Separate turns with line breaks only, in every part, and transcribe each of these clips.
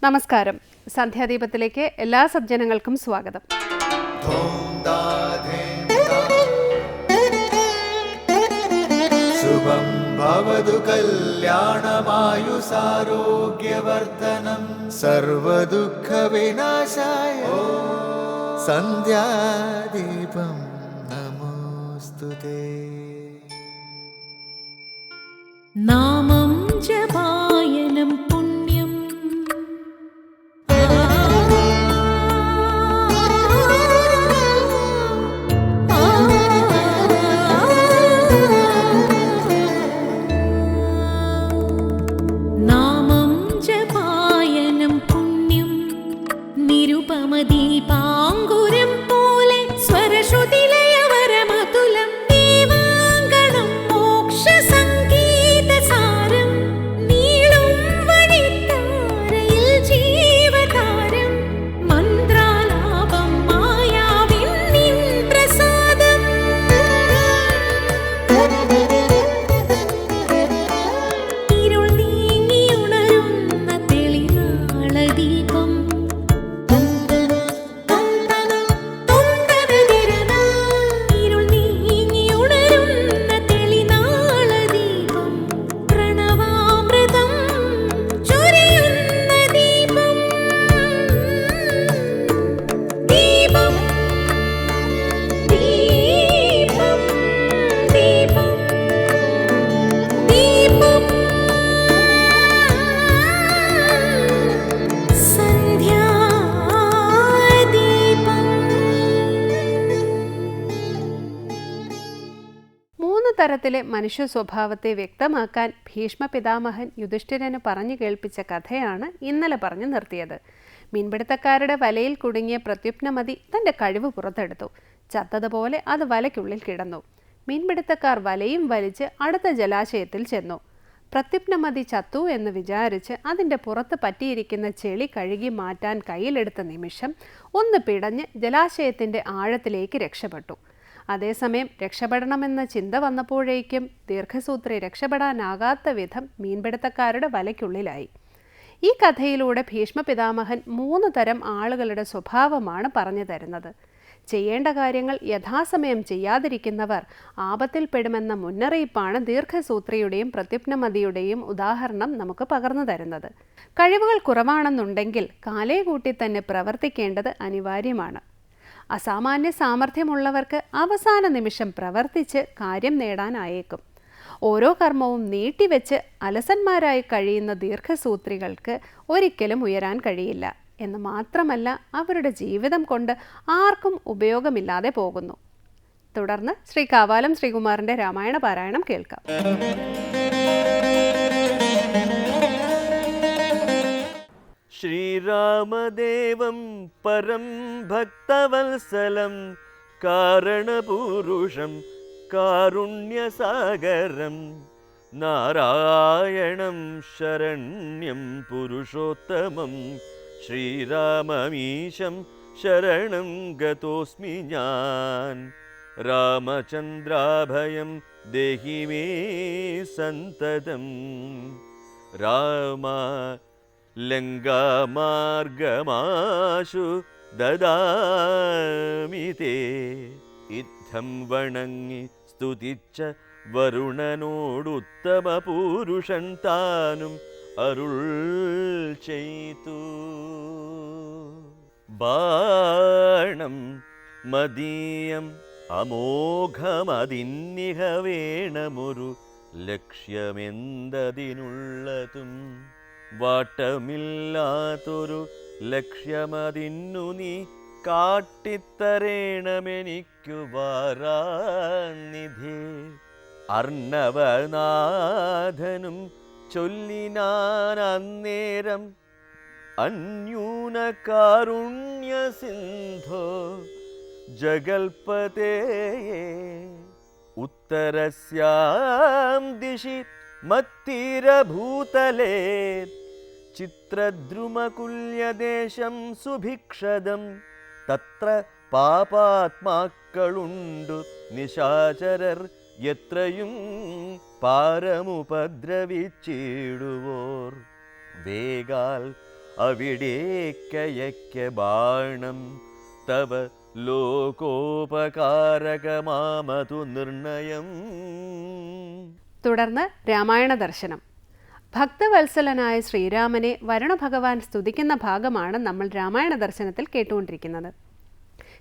നമസ്കാരം. സന്ധ്യാദീപത്തിലേക്ക് എല്ലാ സജ്ജനങ്ങൾക്കും സ്വാഗതം.
ശുഭം ഭവതു കല്യാണമായുസാരോഗ്യവർദ്ധനം സർവദുഃഖ വിനാശായ സന്ധ്യാദീപം നമോസ്തുതേ.
നാമം ജപായനം പുണ്യം നാമം ജപായനം പുണ്യം നിരുപമദീപാങ്കുരം പോലെ സ്വരശ്രുതിലയവരമതുലം ദീവാങ്കണം മോക്ഷ സംഗീതസാരം നീളും വഴിത്താരയിൽ ജീവതാരം മന്ത്രാലാപം മായാവിൻ നിൻ പ്രസാദം ഇരുൾ നീങ്ങിയുണരുന്ന തെളിനാളദീപം ഇരുൾ നീങ്ങിയുണരുന്ന തെളിനാളദീപം പ്രണവാമൃതം ചൊരിയുന്ന ദീപം ദീപം ദീപം ദീപം ദീപം
മൂന്ന് തരത്തിലെ മനുഷ്യ സ്വഭാവത്തെ വ്യക്തമാക്കാൻ ഭീഷ്മ പിതാമഹൻ യുധിഷ്ഠിരന് പറഞ്ഞു കേൾപ്പിച്ച കഥയാണ് ഇന്നലെ പറഞ്ഞു നിർത്തിയത്. മീൻപിടുത്തക്കാരുടെ വലയിൽ കുടുങ്ങിയ പ്രത്യുപ്നമതി തൻ്റെ കഴിവ് പുറത്തെടുത്തു. ചത്തതുപോലെ അത് വലയ്ക്കുള്ളിൽ കിടന്നു. മീൻപിടുത്തക്കാർ വലയും വലിച്ച് അടുത്ത ജലാശയത്തിൽ ചെന്നു. പ്രത്യുപ്നമതി ചത്തു എന്ന് വിചാരിച്ച് അതിൻ്റെ പുറത്ത് പറ്റിയിരിക്കുന്ന ചെളി കഴുകി മാറ്റാൻ കയ്യിലെടുത്ത നിമിഷം ഒന്ന് പിടഞ്ഞ് ജലാശയത്തിൻ്റെ ആഴത്തിലേക്ക് രക്ഷപ്പെട്ടു. അതേസമയം രക്ഷപ്പെടണമെന്ന ചിന്ത വന്നപ്പോഴേക്കും ദീർഘസൂത്രി രക്ഷപ്പെടാനാകാത്ത വിധം മീൻപിടുത്തക്കാരുടെ വലയ്ക്കുള്ളിലായി. ഈ കഥയിലൂടെ ഭീഷ്മ പിതാമഹൻ മൂന്ന് തരം ആളുകളുടെ സ്വഭാവമാണ് പറഞ്ഞു തരുന്നത്. ചെയ്യേണ്ട കാര്യങ്ങൾ യഥാസമയം ചെയ്യാതിരിക്കുന്നവർ ആപത്തിൽപ്പെടുമെന്ന മുന്നറിയിപ്പാണ് ദീർഘസൂത്രിയുടെയും പ്രത്യുപ്നമതിയുടെയും ഉദാഹരണം നമുക്ക് പകർന്നു തരുന്നത്. കഴിവുകൾ കുറവാണെന്നുണ്ടെങ്കിൽ കാലേ കൂട്ടി തന്നെ പ്രവർത്തിക്കേണ്ടത് അനിവാര്യമാണ്. അസാമാന്യ സാമർഥ്യമുള്ളവർക്ക് അവസാന നിമിഷം പ്രവർത്തിച്ച് കാര്യം നേടാനായേക്കും. ഓരോ കർമ്മവും നീട്ടിവെച്ച് അലസന്മാരായി കഴിയുന്ന ദീർഘസൂത്രികൾക്ക് ഒരിക്കലും ഉയരാൻ കഴിയില്ല എന്ന് മാത്രമല്ല, അവരുടെ ജീവിതം കൊണ്ട് ആർക്കും ഉപയോഗമില്ലാതെ പോകുന്നു. തുടർന്ന് ശ്രീ കാവാലം ശ്രീകുമാറിൻ്റെ രാമായണ പാരായണം കേൾക്കാം.
ശ്രീരാമദേവം പരം ഭക്തവത്സലം കാരണപുരുഷം കാരുണ്യസാഗരം നാരായണം ശരണ്യം പുരുഷോത്തമം ശ്രീരാമമീശം ശരണം ഗതോസ്മി ഞാൻ. രാമചന്ദ്രാഭയം ദേഹി മേ സന്തതം. രാമ ലങ്കാമാർഗമാശു ദദാമി തേ. ഇത്തം വണങ്ങി സ്തുതിച്ച വരുണനോടുത്തമ പുരുഷൻ താനും അരുൾ ചെയ്തു. ബാണം മദീയം അമോഘമതിന്നിഹ വേണമൊരു ലക്ഷ്യമെന്തതിനുള്ളതും. വാട്ടമില്ലാത്തൊരു ലക്ഷ്യമതിന്നു നീ കാട്ടിത്തരേണമെനിക്കു വാരാനിധി. അർണവനാഥനും ചൊല്ലിനാൻ അന്നേരം അന്യൂന കാരുണ്യ സിന്ധോ ജഗൽപതേ. ഉത്തരസ്യാം ദിശി മത്തീരഭൂതലേ ചിത്രദ്രുമകുല്യദേശം സുഭിക്ഷദം. തത്ര പാപാത്മാക്കളുണ്ടു നിശാചരർ എത്രയും പാരമുപദ്രവിച്ചിടുവോർ. വേഗാൽ അവിടേക്കയക്ക ബാണം തവ ലോകോപകാരകമാമതു നിർണയം.
തുടർന്ന് രാമായണ ദർശനം. ഭക്തവത്സലനായ ശ്രീരാമനെ വരുണഭഗവാൻ സ്തുതിക്കുന്ന ഭാഗമാണ് നമ്മൾ രാമായണ ദർശനത്തിൽ കേട്ടുകൊണ്ടിരിക്കുന്നത്.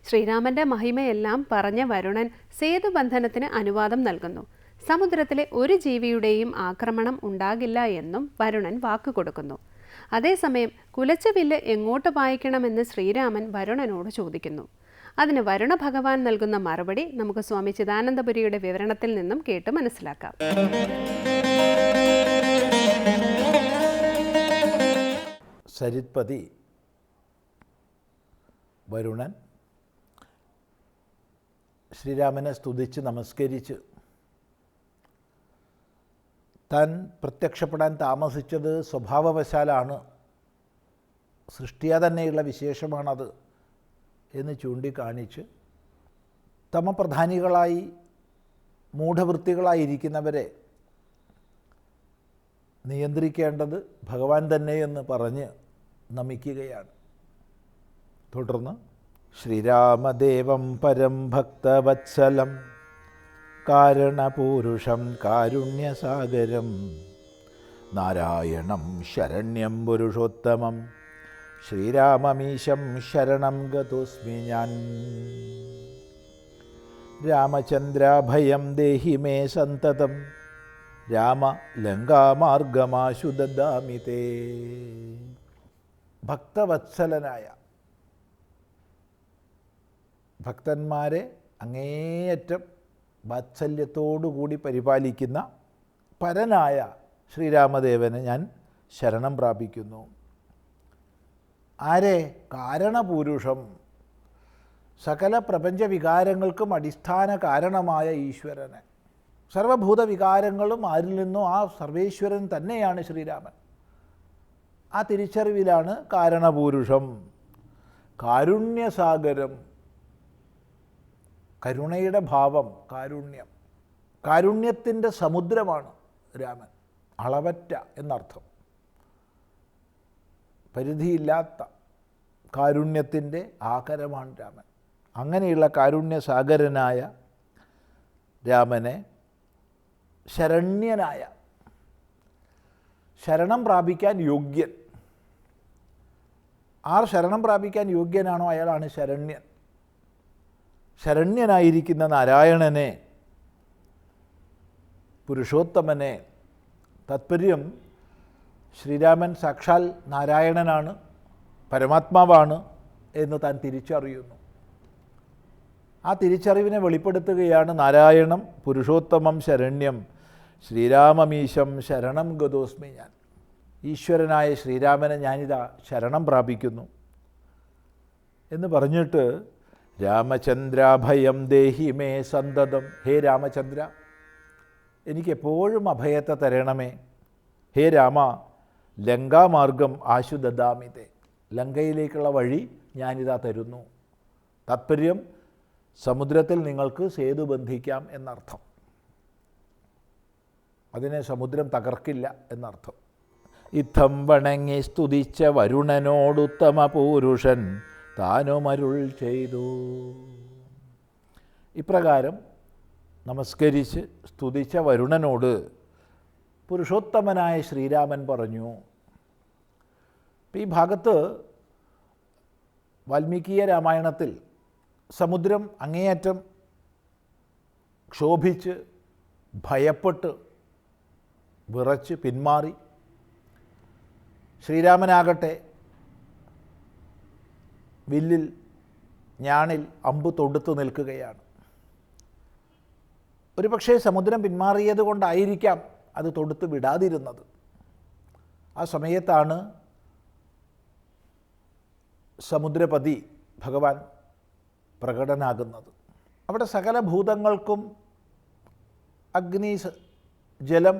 ശ്രീരാമന്റെ മഹിമയെല്ലാം പറഞ്ഞ വരുണൻ സേതുബന്ധനത്തിന് അനുവാദം നൽകുന്നു. സമുദ്രത്തിലെ ഒരു ജീവിയുടെയും ആക്രമണം ഉണ്ടാകില്ല എന്നും വരുണൻ വാക്കുകൊടുക്കുന്നു. അതേസമയം കുലച്ച വില്ല് എങ്ങോട്ട് പായിക്കണമെന്ന് ശ്രീരാമൻ വരുണനോട് ചോദിക്കുന്നു. അതിന് വരുണ ഭഗവാൻ നൽകുന്ന മറുപടി നമുക്ക് സ്വാമി ചിദാനന്ദപുരിയുടെ വിവരണത്തിൽ നിന്നും കേട്ട് മനസ്സിലാക്കാം.
സരിത്പതി വരുണൻ ശ്രീരാമനെ സ്തുതിച്ച് നമസ്കരിച്ച് താൻ പ്രത്യക്ഷപ്പെടാൻ താമസിച്ചത് സ്വഭാവവശാലാണ്, സൃഷ്ടിയാ തന്നെയുള്ള വിശേഷമാണത് എന്ന് ചൂണ്ടിക്കാണിച്ച് തമപ്രധാനികളായി മൂഢവൃത്തികളായിരിക്കുന്നവരെ നിയന്ത്രിക്കേണ്ടത് ഭഗവാൻ തന്നെയെന്ന് പറഞ്ഞ് നമിക്കുകയാണ്. തുടർന്ന് ശ്രീരാമദേവം പരം ഭക്തവത്സലം കാരണപൂരുഷം കാരുണ്യസാഗരം നാരായണം ശരണ്യം പുരുഷോത്തമം ശ്രീരാമമീശം ശരണം ഗതോസ്മി ഞാൻ. രാമചന്ദ്രാഭയം ദേഹി മേ സന്തതം രാമ ലങ്കാമാർഗമാശു ദദാമി തേ. ഭക്തവത്സലനായ, ഭക്തന്മാരെ അങ്ങേയറ്റം വാത്സല്യത്തോടുകൂടി പരിപാലിക്കുന്ന പരനായ ശ്രീരാമദേവനെ ഞാൻ ശരണം പ്രാപിക്കുന്നു. ആരെ? കാരണപുരുഷം, സകല പ്രപഞ്ച വികാരങ്ങൾക്കും അടിസ്ഥാന കാരണമായ ഈശ്വരനെ. സർവഭൂത വികാരങ്ങളും ആരിൽ നിന്നോ ആ സർവേശ്വരൻ തന്നെയാണ് ശ്രീരാമൻ. ആ തിരിച്ചറിവിലാണ് കാരണപൂരുഷം. കാരുണ്യസാഗരം, കരുണയുടെ ഭാവം, കാരുണ്യം, കാരുണ്യത്തിൻ്റെ സമുദ്രമാണ് രാമൻ. അളവറ്റ എന്നർത്ഥം, പരിധിയില്ലാത്ത കാരുണ്യത്തിൻ്റെ ആകരമാണ് രാമൻ. അങ്ങനെയുള്ള കാരുണ്യസാഗരനായ രാമനെ ശരണ്യനായ, ശരണം പ്രാപിക്കാൻ യോഗ്യൻ. ആർ ശരണം പ്രാപിക്കാൻ യോഗ്യനാണോ അയാളാണ് ശരണ്യൻ. ശരണ്യനായിരിക്കുന്ന നാരായണനെ, പുരുഷോത്തമനെ, താത്പര്യം ശ്രീരാമൻ സാക്ഷാൽ നാരായണനാണ്, പരമാത്മാവാണ് എന്ന് താൻ തിരിച്ചറിയുന്നു. ആ തിരിച്ചറിവിനെ വെളിപ്പെടുത്തുകയാണ് നാരായണം പുരുഷോത്തമം ശരണ്യം ശ്രീരാമമീശം ശരണം ഗതോസ്മി ഞാൻ. ഈശ്വരനായ ശ്രീരാമനെ ഞാനിതാ ശരണം പ്രാപിക്കുന്നു എന്ന് പറഞ്ഞിട്ട് രാമചന്ദ്രാഭയം ദേഹി മേ സന്തതം. ഹേ രാമചന്ദ്ര, എനിക്കെപ്പോഴും അഭയത്തെ തരണമേ. ഹേ രാമ, ലങ്കാമാർഗം ആശു ദദാമിതേ, ലങ്കയിലേക്കുള്ള വഴി ഞാനിതാ തരുന്നു. താത്പര്യം സമുദ്രത്തിൽ നിങ്ങൾക്ക് സേതു ബന്ധിക്കാം എന്നർത്ഥം. അതിനെ സമുദ്രം തകർക്കില്ല എന്നർത്ഥം. ഇത്തം വണങ്ങി സ്തുതിച്ച വരുണനോടുത്തമ പുരുഷൻ താനുമരുൾ ചെയ്തു. ഇപ്രകാരം നമസ്കരിച്ച് സ്തുതിച്ച വരുണനോട് പുരുഷോത്തമനായ ശ്രീരാമൻ പറഞ്ഞു. ഈ ഭാഗത്ത് വാൽമീകീയ രാമായണത്തിൽ സമുദ്രം അങ്ങേയറ്റം ക്ഷോഭിച്ച് ഭയപ്പെട്ട് വിറച്ച് പിന്മാറി. ശ്രീരാമനാകട്ടെ വില്ലിൽ ഞാണിൽ അമ്പ് തൊടുത്തു നിൽക്കുകയാണ്. ഒരു പക്ഷേ സമുദ്രം പിന്മാറിയത് കൊണ്ടായിരിക്കാം അത് തൊടുത്ത് വിടാതിരുന്നത്. ആ സമയത്താണ് സമുദ്രപതി ഭഗവാൻ പ്രകടനാകുന്നത്. അവിടെ സകല ഭൂതങ്ങൾക്കും അഗ്നി, ജലം,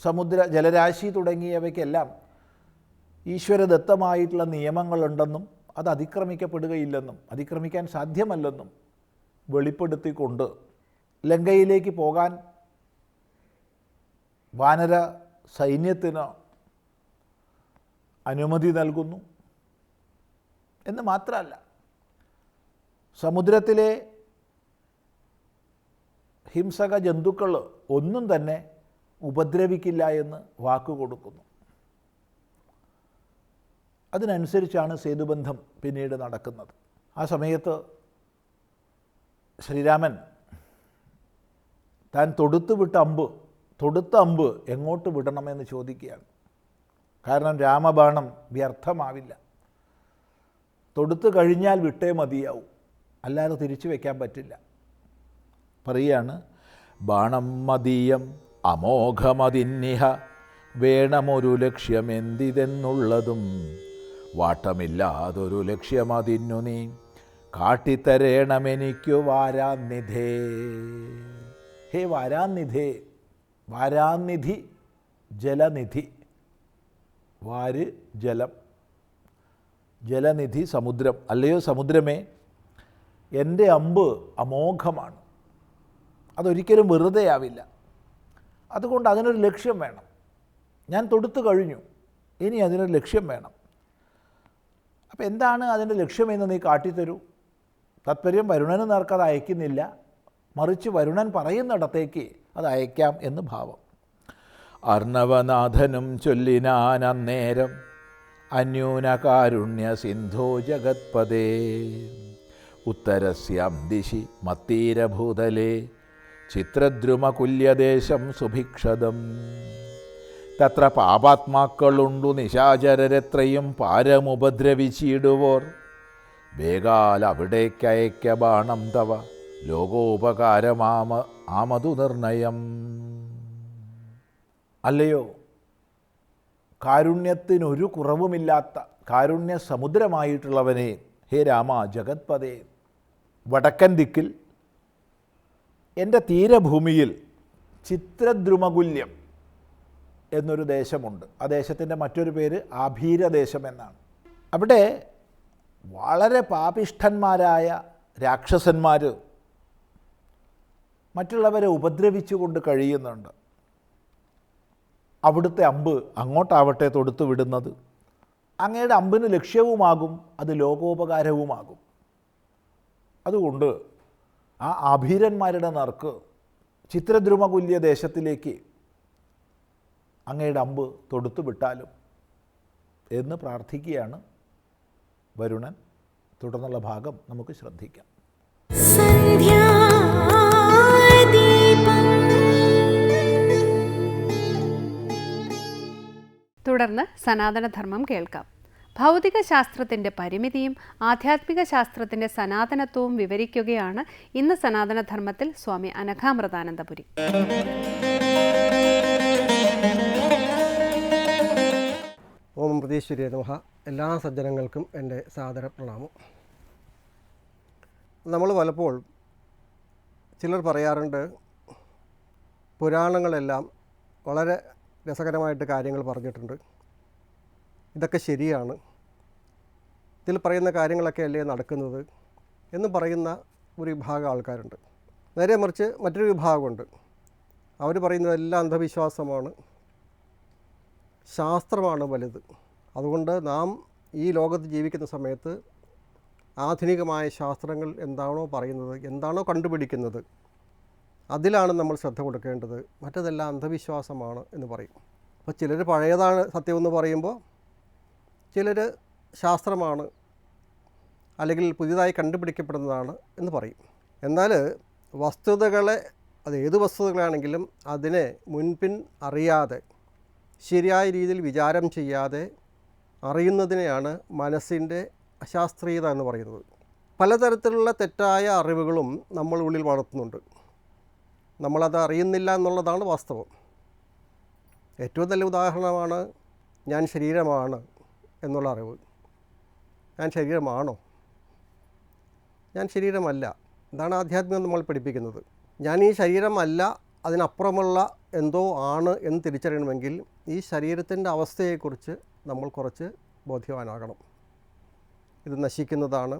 സമുദ്ര, ജലരാശി തുടങ്ങിയവയ്ക്കെല്ലാം ഈശ്വരദത്തമായിട്ടുള്ള നിയമങ്ങളുണ്ടെന്നും അത് അതിക്രമിക്കപ്പെടുകയില്ലെന്നും അതിക്രമിക്കാൻ സാധ്യമല്ലെന്നും വെളിപ്പെടുത്തിക്കൊണ്ട് ലങ്കയിലേക്ക് പോകാൻ വാനര സൈന്യത്തിന് അനുമതി നൽകുന്നു. എന്ന് മാത്രമല്ല, സമുദ്രത്തിലെ ഹിംസക ജന്തുക്കൾ ഒന്നും തന്നെ ഉപദ്രവിക്കില്ല എന്ന് വാക്ക് കൊടുക്കുന്നു. അതിനനുസരിച്ചാണ് സേതുബന്ധം പിന്നീട് നടക്കുന്നത്. ആ സമയത്ത് ശ്രീരാമൻ താൻ തൊടുത്ത അമ്പ് എങ്ങോട്ട് വിടണമെന്ന് ചോദിക്കുകയാണ്. കാരണം രാമബാണം വ്യർത്ഥമാവില്ല. തൊടുത്തു കഴിഞ്ഞാൽ വിട്ടേ മതിയാവും, അല്ലാതെ തിരിച്ചു വയ്ക്കാൻ പറ്റില്ല. പറയുകയാണ്, ബാണം മതീയം അമോഘമതിന്നിഹ വേണമൊരു ലക്ഷ്യമെന്തിതെന്നുള്ളതും വാട്ടമില്ലാതൊരു ലക്ഷ്യമതിന്നു നീ കാട്ടിത്തരേണമെനിക്കു വാരാന്നിധേ. ഹേ വാരാന്നിധേ, വാരാന്നിധി ജലനിധി, വാര് ജലം, ജലനിധി സമുദ്രം. അല്ലയോ സമുദ്രമേ, എൻ്റെ അമ്പ് അമോഘമാണ്, അതൊരിക്കലും വെറുതെയാവില്ല. അതുകൊണ്ട് അതിനൊരു ലക്ഷ്യം വേണം. ഞാൻ തൊടുത്തു കഴിഞ്ഞു, ഇനി അതിനൊരു ലക്ഷ്യം വേണം. അപ്പോൾ എന്താണ് അതിൻ്റെ ലക്ഷ്യമെന്ന് നീ കാട്ടിത്തരൂ. താത്പര്യം വരുണന് നേർക്ക് അത് അയക്കുന്നില്ല, മറിച്ച് വരുണൻ പറയുന്നിടത്തേക്ക് അത് അയക്കാം എന്ന് ഭാവം. അർണവനാഥനും ചൊല്ലിനാൻ അന്നേരം അന്യൂനകാരുണ്യ സിന്ധോ ജഗത്പദേ ഉത്തരസ്യാം ദിശി മത്തീരഭൂതലേ ചിത്രദ്രുമകുല്യദേശം സുഭിക്ഷതം തത്ര പാപാത്മാക്കളുണ്ടു നിശാചരരെത്രയും പാരമുപദ്രവിച്ചിടുവോർ വേഗാൽ അവിടേക്കയക്ക ബാണം തവ ലോകോപകാരമാമതു നിർണയം. അല്ലയോ കാരുണ്യത്തിനൊരു കുറവുമില്ലാത്ത കാരുണ്യ സമുദ്രമായിട്ടുള്ളവനെ, ഹേ രാമ ജഗത്പദേ, വടക്കൻ ദിക്കിൽ എൻ്റെ തീരഭൂമിയിൽ ചിത്രദ്രുമകുല്യം എന്നൊരു ദേശമുണ്ട്. ആ ദേശത്തിൻ്റെ മറ്റൊരു പേര് ആഭീരദേശം എന്നാണ്. അവിടെ വളരെ പാപിഷ്ഠന്മാരായ രാക്ഷസന്മാർ മറ്റുള്ളവരെ ഉപദ്രവിച്ചുകൊണ്ട് കഴിയുന്നുണ്ട്. അവിടുത്തെ അമ്പ് അങ്ങോട്ടാവട്ടെ തൊടുത്തു വിടുന്നത്. അങ്ങയുടെ അമ്പിന് ലക്ഷ്യവുമാകും, അത് ലോകോപകാരവുമാകും. അതുകൊണ്ട് ആ ആഭീരന്മാരുടെ നേർക്ക് ചിത്രദ്രുമകുല്യ ദേശത്തിലേക്ക് അങ്ങയുടെ അമ്പ് തൊടുത്തു വിട്ടാലും എന്ന് പ്രാർത്ഥിക്കുകയാണ് വരുണൻ. തുടർന്നുള്ള ഭാഗം നമുക്ക് ശ്രദ്ധിക്കാം.
തുടർന്ന് സനാതനധർമ്മം കേൾക്കാം. ഭൗതിക ശാസ്ത്രത്തിൻ്റെ പരിമിതിയും ആധ്യാത്മിക ശാസ്ത്രത്തിൻ്റെ സനാതനത്വവും വിവരിക്കുകയാണ് ഇന്ന് സനാതനധർമ്മത്തിൽ സ്വാമി അനഘാമൃതാനന്ദപുരി.
ഓം പ്രതീശ്വരിയ നമഃ. എല്ലാ സജ്ജനങ്ങൾക്കും എൻ്റെ സാദര പ്രണാമം. നമ്മൾ പലപ്പോൾ ചിലർ പറയാറുണ്ട്, പുരാണങ്ങളെല്ലാം വളരെ രസകരമായിട്ട് കാര്യങ്ങൾ പറഞ്ഞിട്ടുണ്ട്, ഇതൊക്കെ ശരിയാണ്, ഇതിൽ പറയുന്ന കാര്യങ്ങളൊക്കെ അല്ലേ നടക്കുന്നത് എന്ന് പറയുന്ന ഒരു വിഭാഗം ആൾക്കാരുണ്ട്. നേരെ മറിച്ച് മറ്റൊരു വിഭാഗമുണ്ട്, അവർ പറയുന്നതെല്ലാം അന്ധവിശ്വാസമാണ്, ശാസ്ത്രമാണ് വലുത്. അതുകൊണ്ട് നാം ഈ ലോകത്ത് ജീവിക്കുന്ന സമയത്ത് ആധുനികമായ ശാസ്ത്രങ്ങൾ എന്താണോ പറയുന്നത്, എന്താണോ കണ്ടുപിടിക്കുന്നത്, അതിലാണ് നമ്മൾ ശ്രദ്ധ കൊടുക്കേണ്ടത്, മറ്റതെല്ലാം അന്ധവിശ്വാസമാണ് എന്ന് പറയും. അപ്പോൾ ചിലർ പഴയതാണ് സത്യമെന്ന് പറയുമ്പോൾ ചിലർ ശാസ്ത്രമാണ് അല്ലെങ്കിൽ പുതിയതായി കണ്ടുപിടിക്കപ്പെടുന്നതാണ് എന്ന് പറയും. എന്നാൽ വസ്തുതകളെ, അത് ഏത് വസ്തുതകളാണെങ്കിലും അതിനെ മുൻപിൻ അറിയാതെ ശരിയായ രീതിയിൽ വിചാരം ചെയ്യാതെ അറിയുന്നതിനെയാണ് മനസ്സിൻ്റെ അശാസ്ത്രീയത എന്ന് പറയുന്നത്. പലതരത്തിലുള്ള തെറ്റായ അറിവുകളും നമ്മൾ ഉള്ളിൽ വളർത്തുന്നുണ്ട്, നമ്മളത് അറിയുന്നില്ല എന്നുള്ളതാണ് വാസ്തവം. ഏറ്റവും നല്ല ഉദാഹരണമാണ് ഞാൻ ശരീരമാണ് എന്നുള്ള അറിവ്. ഞാൻ ശരീരമാണോ? ഞാൻ ശരീരമല്ല. ഇതാണ് ആധ്യാത്മികം നമ്മൾ പഠിപ്പിക്കുന്നത്. ഞാൻ ഈ ശരീരമല്ല, അതിനപ്പുറമുള്ള എന്തോ ആണ് എന്ന് തിരിച്ചറിയണമെങ്കിൽ ഈ ശരീരത്തിൻ്റെ അവസ്ഥയെക്കുറിച്ച് നമ്മൾ കുറച്ച് ബോധ്യവാനാകണം. ഇത് നശിക്കുന്നതാണ്,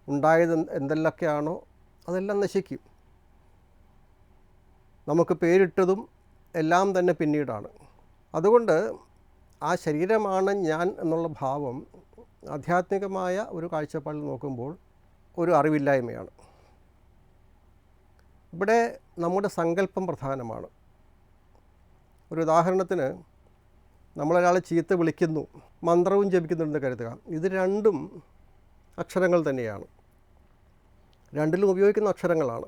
ഉണ്ടായത് എന്തെല്ലൊക്കെയാണോ അതെല്ലാം നശിക്കും. നമുക്ക് പേരിട്ടതും എല്ലാം തന്നെ പിന്നീടാണ്. അതുകൊണ്ട് ആ ശരീരമാണ് ഞാൻ എന്നുള്ള ഭാവം ആധ്യാത്മികമായ ഒരു കാഴ്ചപ്പാടിൽ നോക്കുമ്പോൾ ഒരു അറിവില്ലായ്മയാണ്. ഇവിടെ നമ്മുടെ സങ്കല്പം പ്രധാനമാണ്. ഒരു ഉദാഹരണത്തിന്, നമ്മളൊരാളെ ചീത്ത വിളിക്കുന്നു, മന്ത്രവും ജപിക്കുന്നുണ്ടെന്ന് കരുതുക. ഇത് രണ്ടും അക്ഷരങ്ങൾ തന്നെയാണ്, രണ്ടിലും ഉപയോഗിക്കുന്ന അക്ഷരങ്ങളാണ്.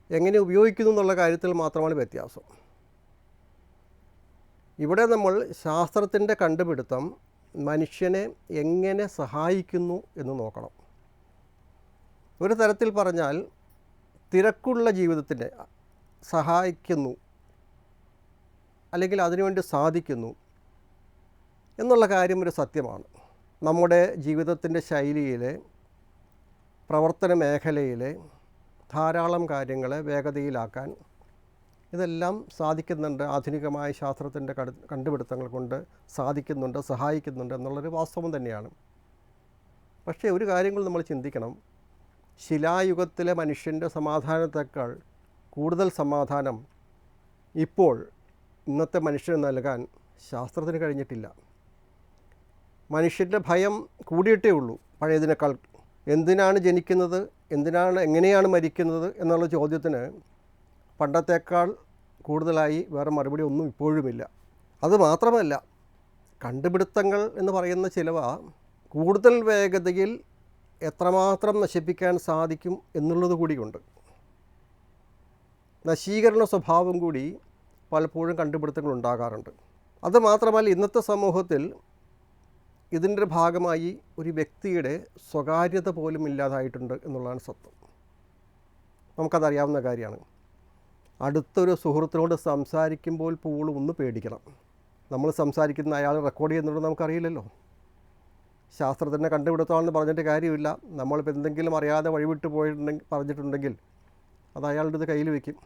എങ്ങനെ ഉപയോഗിക്കുന്നു എന്നുള്ള കാര്യത്തിൽ മാത്രമാണ് വ്യത്യാസം. ഇവിടെ നമ്മൾ ശാസ്ത്രത്തിൻ്റെ കണ്ടുപിടുത്തം മനുഷ്യനെ എങ്ങനെ സഹായിക്കുന്നു എന്ന് നോക്കണം. ഒരു തരത്തിൽ പറഞ്ഞാൽ തിരക്കുള്ള ജീവിതത്തിനെ സഹായിക്കുന്നു, അല്ലെങ്കിൽ അതിനുവേണ്ടി സാധിക്കുന്നു എന്നുള്ള കാര്യം ഒരു സത്യമാണ്. നമ്മുടെ ജീവിതത്തിൻ്റെ ശൈലിയിലെ, പ്രവർത്തന മേഖലയിലെ ധാരാളം കാര്യങ്ങളെ വേഗതയിലാക്കാൻ ഇതെല്ലാം സാധിക്കുന്നുണ്ട്. ആധുനികമായ ശാസ്ത്രത്തിൻ്റെ കണ്ടുപിടുത്തങ്ങൾ കൊണ്ട് സാധിക്കുന്നുണ്ട്, സഹായിക്കുന്നുണ്ട് എന്നുള്ളൊരു വാസ്തവം തന്നെയാണ്. പക്ഷേ ഒരു കാര്യങ്ങൾ നമ്മൾ ചിന്തിക്കണം. ശിലായുഗത്തിലെ മനുഷ്യൻ്റെ സമാധാനത്തേക്കാൾ കൂടുതൽ സമാധാനം ഇപ്പോൾ ഇന്നത്തെ മനുഷ്യന് നൽകാൻ ശാസ്ത്രത്തിന് കഴിഞ്ഞിട്ടില്ല. മനുഷ്യൻ്റെ ഭയം കൂടിയിട്ടേ ഉള്ളൂ പഴയതിനേക്കാൾ. എന്തിനാണ് ജനിക്കുന്നത്, എങ്ങനെയാണ് മരിക്കുന്നത് എന്നുള്ള ചോദ്യത്തിന് പണ്ടത്തേക്കാൾ കൂടുതലായി വേറെ മറുപടി ഒന്നും ഇപ്പോഴുമില്ല. അതുമാത്രമല്ല, കണ്ടുപിടുത്തങ്ങൾ എന്ന് പറയുന്ന ചിലവ കൂടുതൽ വേഗതയിൽ എത്രമാത്രം നശിപ്പിക്കാൻ സാധിക്കും എന്നുള്ളത് കൂടിയുണ്ട്. നശീകരണ സ്വഭാവം കൂടി പലപ്പോഴും കണ്ടുപിടുത്തങ്ങൾ ഉണ്ടാകാറുണ്ട്. അതുമാത്രമല്ല, ഇന്നത്തെ സമൂഹത്തിൽ ഇതിൻ്റെ ഭാഗമായി ഒരു വ്യക്തിയുടെ സ്വകാര്യത പോലും ഇല്ലാതായിട്ടുണ്ട് എന്നുള്ളതാണ് സത്യം. നമുക്കതറിയാവുന്ന കാര്യമാണ്. അടുത്തൊരു സുഹൃത്തിനോട് സംസാരിക്കുമ്പോൾ പോലും ഒന്ന് പേടിക്കണം. നമ്മൾ സംസാരിക്കുന്ന അയാൾ റെക്കോർഡ് ചെയ്യുന്നുണ്ടെന്ന് നമുക്കറിയില്ലല്ലോ. ശാസ്ത്രത്തിൻ്റെ കണ്ടുപിടുത്തമാണെന്ന് പറഞ്ഞിട്ട് കാര്യമില്ല. നമ്മളിപ്പോൾ എന്തെങ്കിലും അറിയാതെ വഴിവിട്ട് പറഞ്ഞിട്ടുണ്ടെങ്കിൽ അത് അയാളുടെ ഇത് കയ്യിൽ വയ്ക്കും.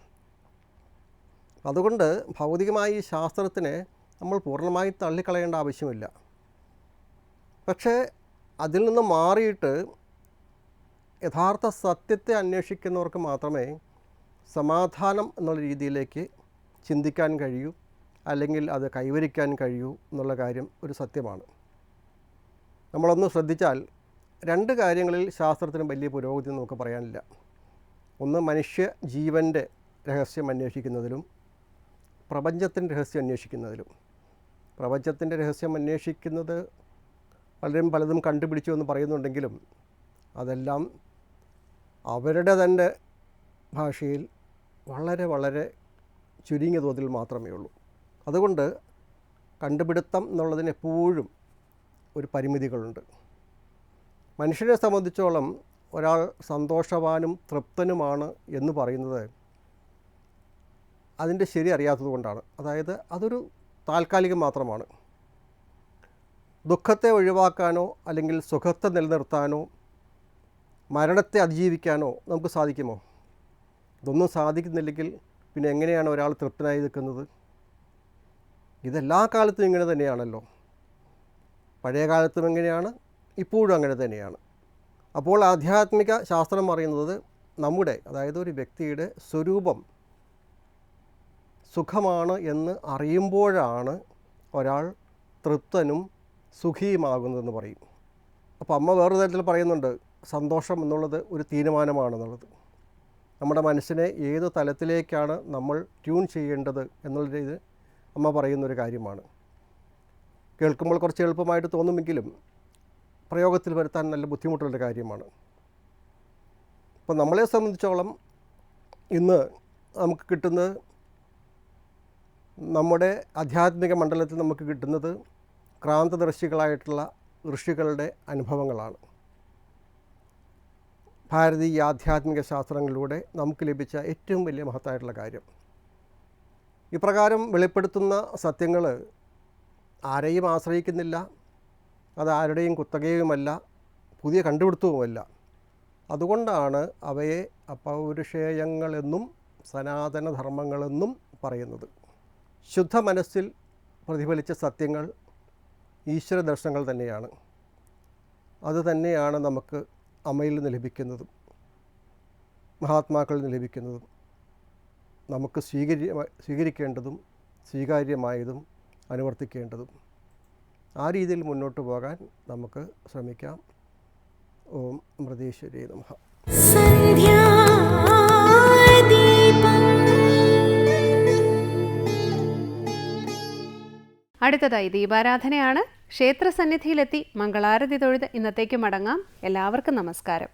അതുകൊണ്ട് ഭൗതികമായി ഈ ശാസ്ത്രത്തിനെ നമ്മൾ പൂർണ്ണമായി തള്ളിക്കളയേണ്ട ആവശ്യമില്ല. പക്ഷേ അതിൽ നിന്ന് മാറിയിട്ട് യഥാർത്ഥ സത്യത്തെ അന്വേഷിക്കുന്നവർക്ക് മാത്രമേ സമാധാനം എന്നുള്ള രീതിയിലേക്ക് ചിന്തിക്കാൻ കഴിയൂ, അല്ലെങ്കിൽ അത് കൈവരിക്കാൻ കഴിയൂ എന്നുള്ള കാര്യം ഒരു സത്യമാണ്. നമ്മളൊന്ന് ശ്രദ്ധിച്ചാൽ രണ്ട് കാര്യങ്ങളിൽ ശാസ്ത്രത്തിന് വലിയ പുരോഗതി നമുക്ക് പറയാനില്ല. ഒന്ന്, മനുഷ്യ ജീവൻ്റെ രഹസ്യം അന്വേഷിക്കുന്നതിലും പ്രപഞ്ചത്തിൻ്റെ രഹസ്യം അന്വേഷിക്കുന്നതിലും. പ്രപഞ്ചത്തിൻ്റെ രഹസ്യം അന്വേഷിക്കുന്നത് പലതും കണ്ടുപിടിച്ചു എന്ന് പറയുന്നുണ്ടെങ്കിലും അതെല്ലാം അവരുടെ തന്നെ ഭാഷയിൽ വളരെ വളരെ ചുരുങ്ങിയ തോതിൽ മാത്രമേ ഉള്ളൂ. അതുകൊണ്ട് കണ്ടുപിടുത്തം എന്നുള്ളതിന് എപ്പോഴും ഒരു പരിമിതികളുണ്ട്. മനുഷ്യനെ സംബന്ധിച്ചോളം ഒരാൾ സന്തോഷവാനും തൃപ്തനുമാണ് എന്ന് പറയുന്നത് അതിൻ്റെ ശരി അറിയാത്തത് കൊണ്ടാണ്. അതായത് അതൊരു താൽക്കാലികം മാത്രമാണ്. ദുഃഖത്തെ ഒഴിവാക്കാനോ അല്ലെങ്കിൽ സുഖത്തെ നിലനിർത്താനോ മരണത്തെ അതിജീവിക്കാനോ നമുക്ക് സാധിക്കുമോ? ഇതൊന്നും സാധിക്കുന്നില്ലെങ്കിൽ പിന്നെ എങ്ങനെയാണ് ഒരാൾ തൃപ്തനായി നിൽക്കുന്നത്? ഇതെല്ലാ കാലത്തും ഇങ്ങനെ തന്നെയാണല്ലോ. പഴയ കാലത്തും എങ്ങനെയാണ്, ഇപ്പോഴും അങ്ങനെ തന്നെയാണ്. അപ്പോൾ ആധ്യാത്മിക ശാസ്ത്രം പറയുന്നത് നമ്മുടെ, അതായത് ഒരു വ്യക്തിയുടെ സ്വരൂപം സുഖമാണ് എന്ന് അറിയുമ്പോഴാണ് ഒരാൾ തൃപ്തനും സുഖിയുമാകുന്നതെന്ന് പറയും. അപ്പോൾ അമ്മ വേറൊരു തരത്തിൽ പറയുന്നുണ്ട്, സന്തോഷം എന്നുള്ളത് ഒരു തീരുമാനമാണെന്നുള്ളത്. നമ്മുടെ മനസ്സിനെ ഏത് തലത്തിലേക്കാണ് നമ്മൾ ട്യൂൺ ചെയ്യേണ്ടത് എന്നുള്ളത് അമ്മ പറയുന്നൊരു കാര്യമാണ്. കേൾക്കുമ്പോൾ കുറച്ച് എളുപ്പമായിട്ട് തോന്നുമെങ്കിലും പ്രയോഗത്തിൽ വരുത്താൻ നല്ല ബുദ്ധിമുട്ടുള്ളൊരു കാര്യമാണ്. അപ്പോൾ നമ്മളെ സംബന്ധിച്ചോളം ഇന്ന് നമുക്ക് കിട്ടുന്നത്, നമ്മുടെ ആധ്യാത്മിക മണ്ഡലത്തിൽ നമുക്ക് കിട്ടുന്നത് ക്രാന്തദർശികളായിട്ടുള്ള ഋഷികളുടെ അനുഭവങ്ങളാണ്. ഭാരതീയ ആധ്യാത്മിക ശാസ്ത്രങ്ങളിലൂടെ നമുക്ക് ലഭിച്ച ഏറ്റവും വലിയ മഹത്തായിട്ടുള്ള കാര്യം. ഇപ്രകാരം വെളിപ്പെടുത്തുന്ന സത്യങ്ങൾ ആരെയും ആശ്രയിക്കുന്നില്ല, അത് ആരുടെയും കുത്തകയുമല്ല, പുതിയ കണ്ടുപിടുത്തവുമല്ല. അതുകൊണ്ടാണ് അവയെ അപൗരുഷേയങ്ങളെന്നും സനാതനധർമ്മങ്ങളെന്നും പറയുന്നത്. ശുദ്ധ മനസ്സിൽ പ്രതിഫലിച്ച സത്യങ്ങൾ ഈശ്വര ദർശനങ്ങൾ തന്നെയാണ്. അതുതന്നെയാണ് നമുക്ക് അമ്മയിൽ നിന്ന് ലഭിക്കുന്നതും മഹാത്മാക്കളിൽ നിന്ന് ലഭിക്കുന്നതും നമുക്ക് സ്വീകരിക്കേണ്ടതും സ്വീകാര്യമായതും അനുവർത്തിക്കേണ്ടതും. ആ രീതിയിൽ മുന്നോട്ട് പോകാൻ നമുക്ക് ശ്രമിക്കാം. ഓം അമൃതേശ്വരി നമഃ.
അടുത്തതായി ദീപാരാധനയാണ്. ക്ഷേത്രസന്നിധിയിലെത്തി മംഗളാരതി തൊഴുത് ഇന്നത്തേക്ക് മടങ്ങാം. എല്ലാവർക്കും നമസ്കാരം.